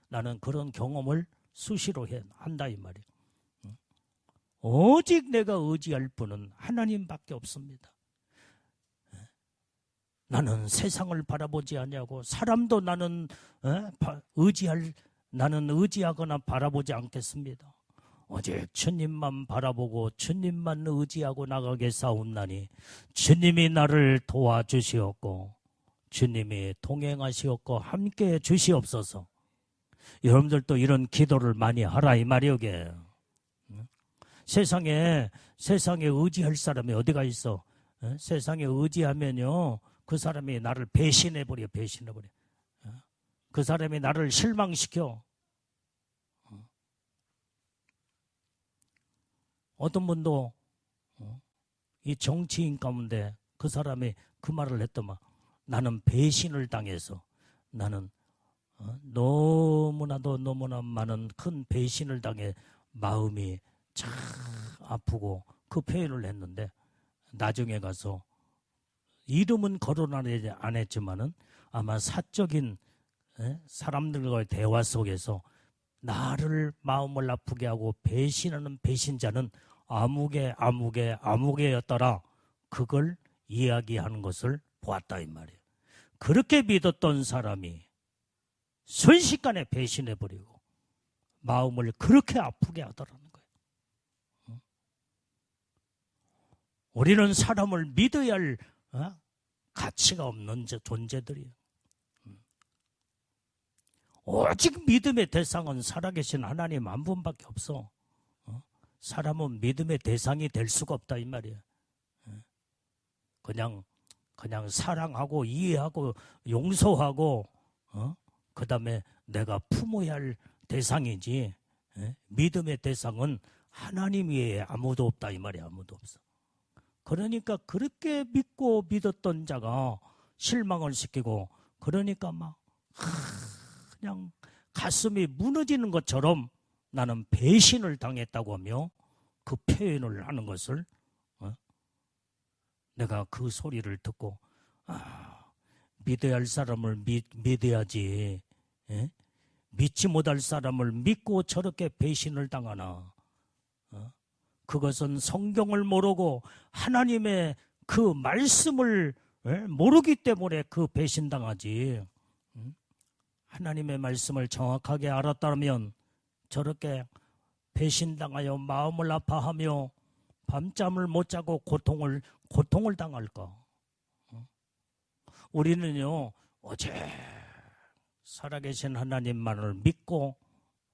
나는 그런 경험을 수시로 한다 이 말이에요. 오직 내가 의지할 분은 하나님밖에 없습니다. 나는 세상을 바라보지 않냐고, 사람도 나는 의지하거나 바라보지 않겠습니다. 오직 주님만 바라보고 주님만 의지하고 나가겠사옵나니 주님이 나를 도와주시옵고 주님이 동행하시옵고 함께해 주시옵소서. 여러분들도 이런 기도를 많이 하라 이 말이요. 세상에 의지할 사람이 어디가 있어? 세상에 의지하면요, 그 사람이 나를 배신해버려. 그 사람이 나를 실망시켜. 어떤 분도 이 정치인 가운데 그 사람이 그 말을 했더만, 나는 배신을 당해서, 나는 너무나 많은 큰 배신을 당해 마음이 참 아프고 그 표현을 했는데, 나중에 가서 이름은 거론 안 했지만은 아마 사적인 사람들과의 대화 속에서 나를 마음을 아프게 하고 배신하는 배신자는 아무개였더라. 그걸 이야기하는 것을 보았다 이 말이에요. 그렇게 믿었던 사람이 순식간에 배신해버리고 마음을 그렇게 아프게 하더라는 거예요. 우리는 사람을 믿어야 할 가치가 없는 존재들이에요. 오직 믿음의 대상은 살아계신 하나님 한 분밖에 없어. 사람은 믿음의 대상이 될 수가 없다 이 말이에요. 그냥 사랑하고 이해하고 용서하고 그 다음에 내가 품어야 할 대상이지, 믿음의 대상은 하나님 외에 아무도 없다 이 말이야. 아무도 없어. 그러니까 그렇게 믿고 믿었던 자가 실망을 시키고, 그러니까 막 그냥 가슴이 무너지는 것처럼 나는 배신을 당했다고 하며 그 표현을 하는 것을 내가 그 소리를 듣고, 믿어야 할 사람을 믿어야지, 믿지 못할 사람을 믿고 저렇게 배신을 당하나. 그것은 성경을 모르고 하나님의 그 말씀을 모르기 때문에 그 배신당하지. 하나님의 말씀을 정확하게 알았다면 저렇게 배신당하여 마음을 아파하며 밤잠을 못 자고 고통을 당할까? 우리는요, 어제 살아계신 하나님만을 믿고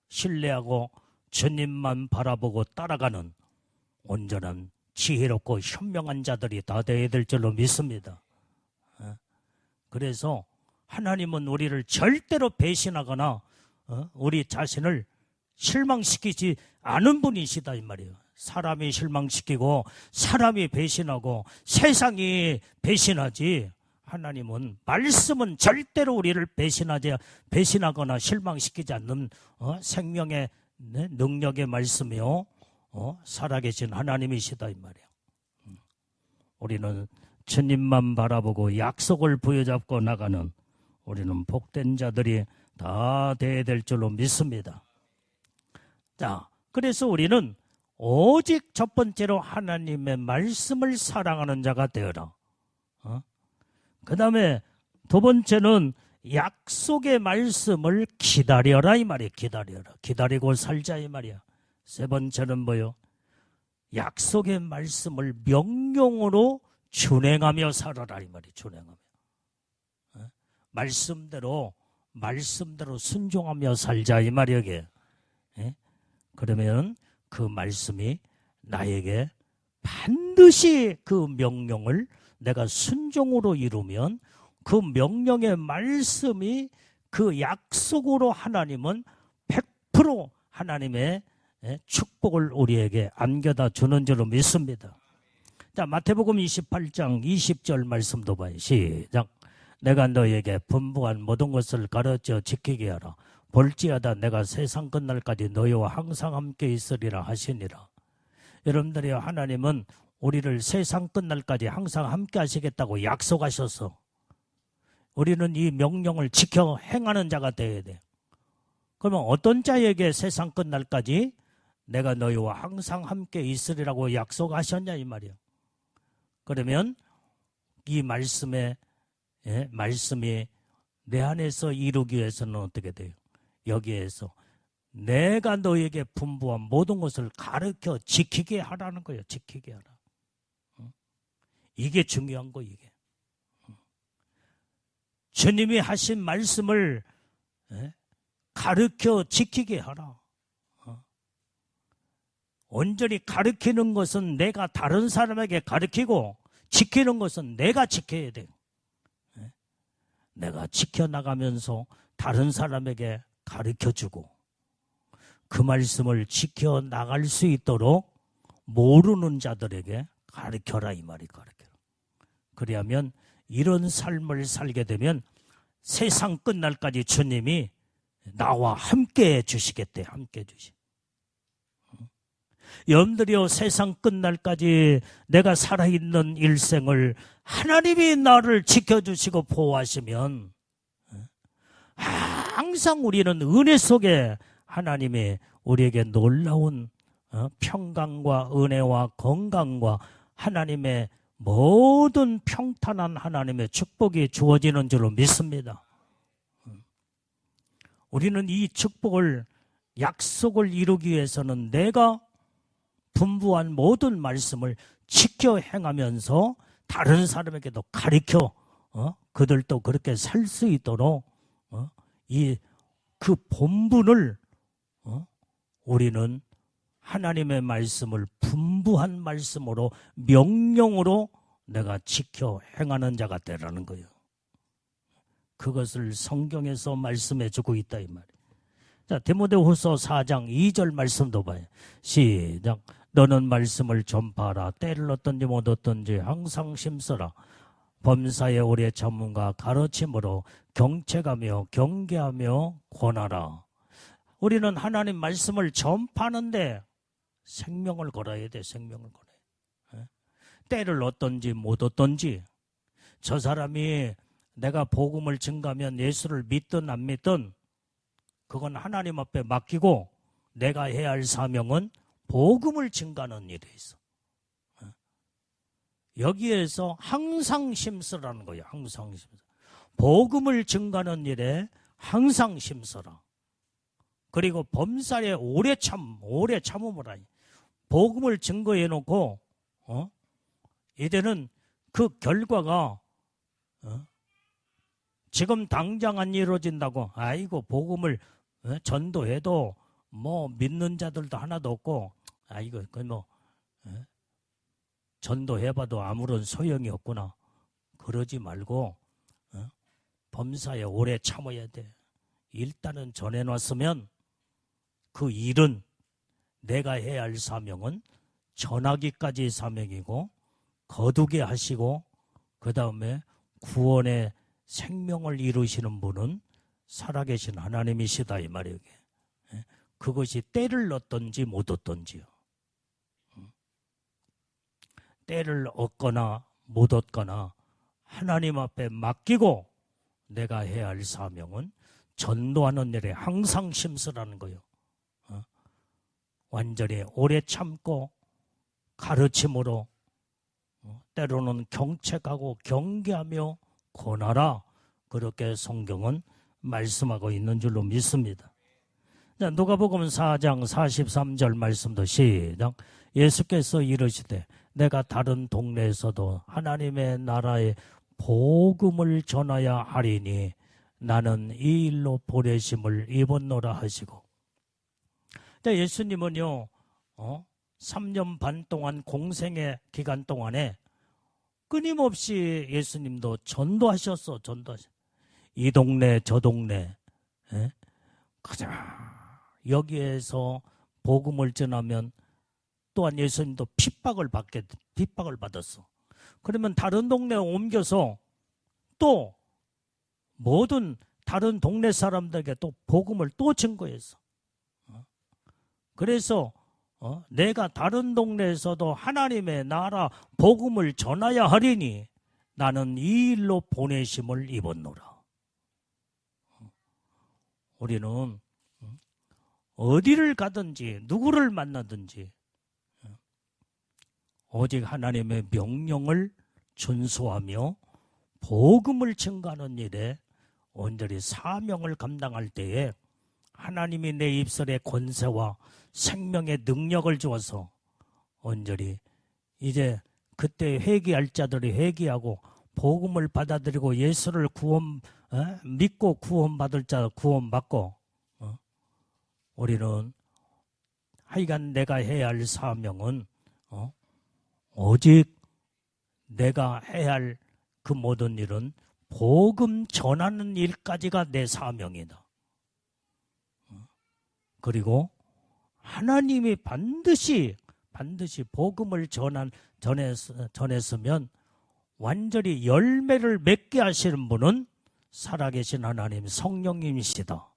신뢰하고 주님만 바라보고 따라가는 온전한 지혜롭고 현명한 자들이 다 되어야 될 줄로 믿습니다. 그래서 하나님은 우리를 절대로 배신하거나 우리 자신을 실망시키지 않은 분이시다 이 말이에요. 사람이 실망시키고 사람이 배신하고 세상이 배신하지, 하나님은 말씀은 절대로 우리를 배신하거나 실망시키지 않는 생명의 능력의 말씀이요, 살아계신 하나님이시다 이 말이에요. 우리는 주님만 바라보고 약속을 부여잡고 나가는 우리는 복된 자들이 다 되어야 될 줄로 믿습니다. 자, 그래서 우리는 오직 첫 번째로 하나님의 말씀을 사랑하는 자가 되어라. 그 다음에 두 번째는 약속의 말씀을 기다려라 이 말이에요. 기다려라. 기다리고 살자 이 말이야. 세 번째는 뭐요? 약속의 말씀을 명령으로 준행하며 살아라 이 말이에요. 준행하며. 말씀대로 순종하며 살자 이 말이에요. 이게. 그러면 그 말씀이 나에게 반드시 그 명령을 내가 순종으로 이루면 그 명령의 말씀이 그 약속으로 하나님은 100% 하나님의 축복을 우리에게 안겨다 주는 줄로 믿습니다. 자, 마태복음 28장 20절 말씀도 봐요. 시작. 내가 너에게 분부한 모든 것을 가르쳐 지키게 하라. 볼지어다 내가 세상 끝날까지 너희와 항상 함께 있으리라 하시니라. 여러분들이, 하나님은 우리를 세상 끝날까지 항상 함께 하시겠다고 약속하셔서 우리는 이 명령을 지켜 행하는 자가 되어야 돼. 그러면 어떤 자에게 세상 끝날까지 내가 너희와 항상 함께 있으리라고 약속하셨냐 이 말이야. 그러면 이 말씀이 내 안에서 이루기 위해서는 어떻게 돼요? 여기에서 내가 너에게 분부한 모든 것을 가르쳐 지키게 하라는 거예요. 지키게 하라. 이게 중요한 거, 이게. 주님이 하신 말씀을 가르쳐 지키게 하라. 온전히 가르치는 것은 내가 다른 사람에게 가르치고, 지키는 것은 내가 지켜야 돼요. 내가 지켜나가면서 다른 사람에게 가르쳐주고 그 말씀을 지켜나갈 수 있도록 모르는 자들에게 가르쳐라 이 말이. 가르쳐라. 그래야면 이런 삶을 살게 되면 세상 끝날까지 주님이 나와 함께 해주시겠대. 함께 해주시. 여러분들이요, 세상 끝날까지 내가 살아있는 일생을 하나님이 나를 지켜주시고 보호하시면 항상 우리는 은혜 속에 하나님이 우리에게 놀라운 평강과 은혜와 건강과 하나님의 모든 평탄한 하나님의 축복이 주어지는 줄로 믿습니다. 우리는 이 축복을, 약속을 이루기 위해서는 내가 분부한 모든 말씀을 지켜 행하면서 다른 사람에게도 가르쳐 그들도 그렇게 살 수 있도록 그 본분을 우리는 하나님의 말씀을 분부한 말씀으로, 명령으로 내가 지켜 행하는 자가 되라는 거예요. 그것을 성경에서 말씀해 주고 있다 이 말이에요. 자, 디모데후서 4장 2절 말씀도 봐요. 시작. 너는 말씀을 전파하라. 때를 얻든지 못 얻든지 항상 심쓰라. 범사에 오래 참음과 가르침으로 경책하며 경계하며 권하라. 우리는 하나님 말씀을 전파하는데 생명을 걸어야 돼. 생명을 걸어야 돼. 때를 얻든지 못 얻든지, 저 사람이 내가 복음을 증가하면 예수를 믿든 안 믿든 그건 하나님 앞에 맡기고, 내가 해야 할 사명은 복음을 증가하는 일에 있어. 여기에서 항상 심쓰라는 거예요. 항상 심쓰라. 복음을 증가하는 일에 항상 심쓰라. 그리고 범사에 오래 참음을 하니, 복음을 증거해 놓고 이제는 그 결과가 지금 당장 안 이루어진다고 아이고 복음을 전도해도 뭐 믿는 자들도 하나도 없고 아이고 그 뭐 전도해봐도 아무런 소용이 없구나, 그러지 말고 범사에 오래 참아야 돼. 일단은 전해놨으면 그 일은, 내가 해야 할 사명은 전하기까지의 사명이고, 거두게 하시고 그 다음에 구원의 생명을 이루시는 분은 살아계신 하나님이시다 이 말이에요. 그것이 때를 얻든지 못 얻든지요. 때를 얻거나 못 얻거나 하나님 앞에 맡기고, 내가 해야 할 사명은 전도하는 일에 항상 심쓰라는 거예요. 완전히 오래 참고 가르침으로, 때로는 경책하고 경계하며 권하라. 그렇게 성경은 말씀하고 있는 줄로 믿습니다. 자, 누가복음 4장 43절 말씀도 시작. 예수께서 이르시되 내가 다른 동네에서도 하나님의 나라의 복음을 전하야 하리니 나는 이 일로 보내심을 입었노라 하시고. 자, 예수님은요 3년 반 동안 공생의 기간 동안에 끊임없이 예수님도 전도하셨어. 이 동네 저 동네 가자. 여기에서 복음을 전하면 또한 예수님도 핍박을 받았어. 그러면 다른 동네에 옮겨서 또 모든 다른 동네 사람들에게 또 복음을 또 증거했어. 그래서 내가 다른 동네에서도 하나님의 나라 복음을 전하야 하리니 나는 이 일로 보내심을 입었노라. 우리는 어디를 가든지 누구를 만나든지 오직 하나님의 명령을 준수하며 복음을 증가하는 일에 온전히 사명을 감당할 때에 하나님이 내 입술에 권세와 생명의 능력을 주어서 온전히 이제 그때 회개할 자들이 회개하고 복음을 받아들이고 예수를 믿고 구원받을 자 구원받고 우리는 하여간 내가 해야 할 사명은 오직 내가 해야 할 그 모든 일은 복음 전하는 일까지가 내 사명이다. 그리고 하나님이 반드시 복음을 전했으면 완전히 열매를 맺게 하시는 분은 살아계신 하나님 성령님이시다.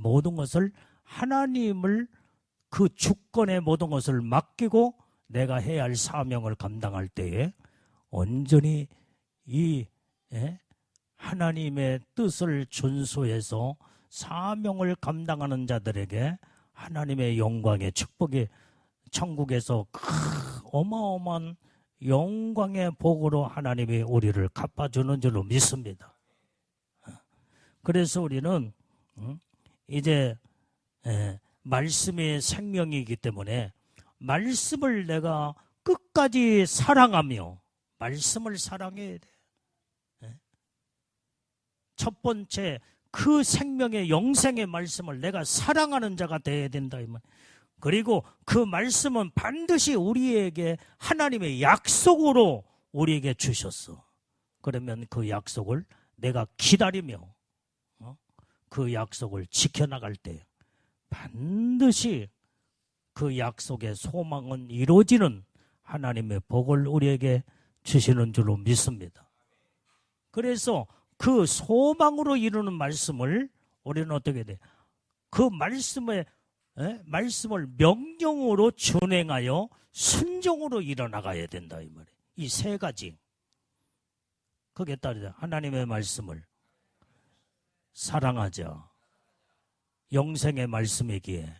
모든 것을 하나님을 그 주권의 모든 것을 맡기고 내가 해야 할 사명을 감당할 때에 온전히 이 하나님의 뜻을 준수해서 사명을 감당하는 자들에게 하나님의 영광의 축복이 천국에서 어마어마한 영광의 복으로 하나님이 우리를 갚아주는 줄로 믿습니다. 그래서 우리는 이제 말씀이 생명이기 때문에 말씀을 내가 끝까지 사랑하며 말씀을 사랑해야 돼. 첫 번째 그 생명의 영생의 말씀을 내가 사랑하는 자가 되어야 된다 이 말. 그리고 그 말씀은 반드시 우리에게 하나님의 약속으로 우리에게 주셨어. 그러면 그 약속을 내가 기다리며 그 약속을 지켜나갈 때 반드시 그 약속의 소망은 이루어지는 하나님의 복을 우리에게 주시는 줄로 믿습니다. 그래서 그 소망으로 이루는 말씀을 우리는 어떻게 돼? 그 말씀을 명령으로 준행하여 순종으로 일어나가야 된다 이 말이에요. 이 세 가지. 거기에 따르자 하나님의 말씀을 사랑하자. 영생의 말씀이기에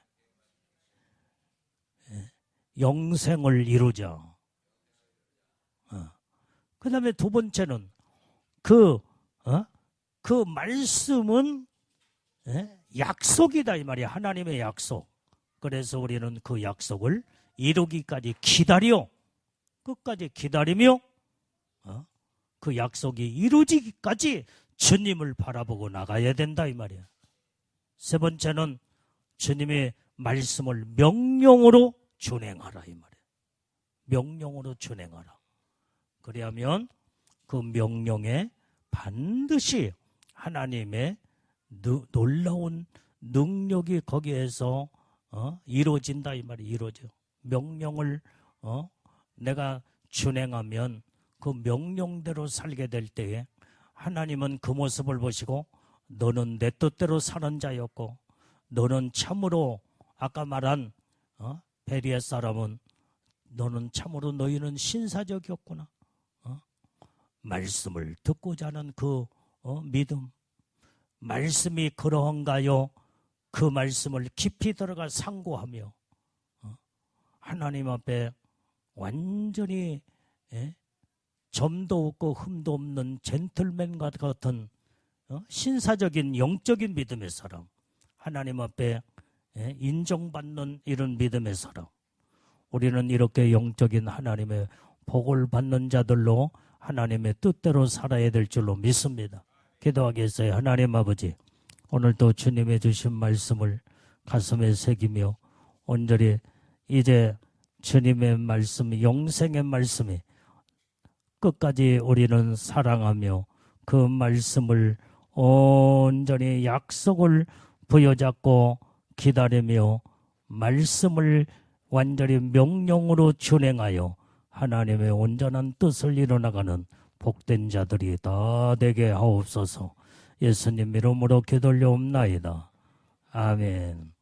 영생을 이루자. 그 다음에 두 번째는 그 말씀은 약속이다 이 말이야. 하나님의 약속. 그래서 우리는 그 약속을 이루기까지 기다려 끝까지 기다리며 그 약속이 이루어지기까지 주님을 바라보고 나가야 된다 이 말이야. 세 번째는 주님의 말씀을 명령으로 준행하라 이 말이야. 명령으로 준행하라. 그리하면 그 명령에 반드시 하나님의 놀라운 능력이 거기에서 이루어진다 이 말이 이루어져. 명령을 내가 준행하면 그 명령대로 살게 될 때에 하나님은 그 모습을 보시고 너는 내 뜻대로 사는 자였고 너는 참으로 아까 말한 베리의 사람은 너는 참으로 너희는 신사적이었구나. 말씀을 듣고자 하는 그 믿음. 말씀이 그러한가요? 그 말씀을 깊이 들어가 상고하며 하나님 앞에 완전히 점도 없고 흠도 없는 젠틀맨과 같은 신사적인 영적인 믿음의 사람. 하나님 앞에 인정받는 이런 믿음의 사람. 우리는 이렇게 영적인 하나님의 복을 받는 자들로 하나님의 뜻대로 살아야 될 줄로 믿습니다. 기도하겠어요. 하나님 아버지, 오늘도 주님의 주신 말씀을 가슴에 새기며 온전히 이제 주님의 말씀, 영생의 말씀이 끝까지 우리는 사랑하며 그 말씀을 온전히 약속을 부여잡고 기다리며 말씀을 완전히 명령으로 준행하여 하나님의 온전한 뜻을 이뤄나가는 복된 자들이 다 되게 하옵소서. 예수님 이름으로 기도 올려옵나이다. 아멘.